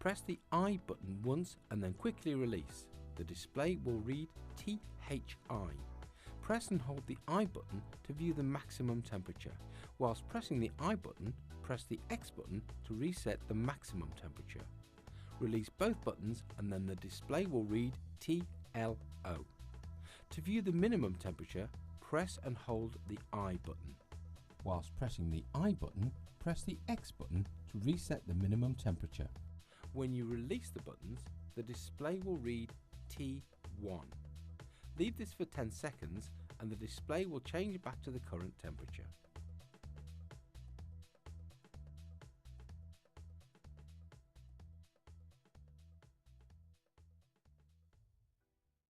Press the I button once and then quickly release. The display will read THI. Press and hold the I button to view the maximum temperature. Whilst pressing the I button, press the X button to reset the maximum temperature. Release both buttons and then the display will read TLO. To view the minimum temperature, press and hold the I button. Whilst pressing the I button, press the X button to reset the minimum temperature. When you release the buttons, the display will read T1. Leave this for 10 seconds and the display will change back to the current temperature.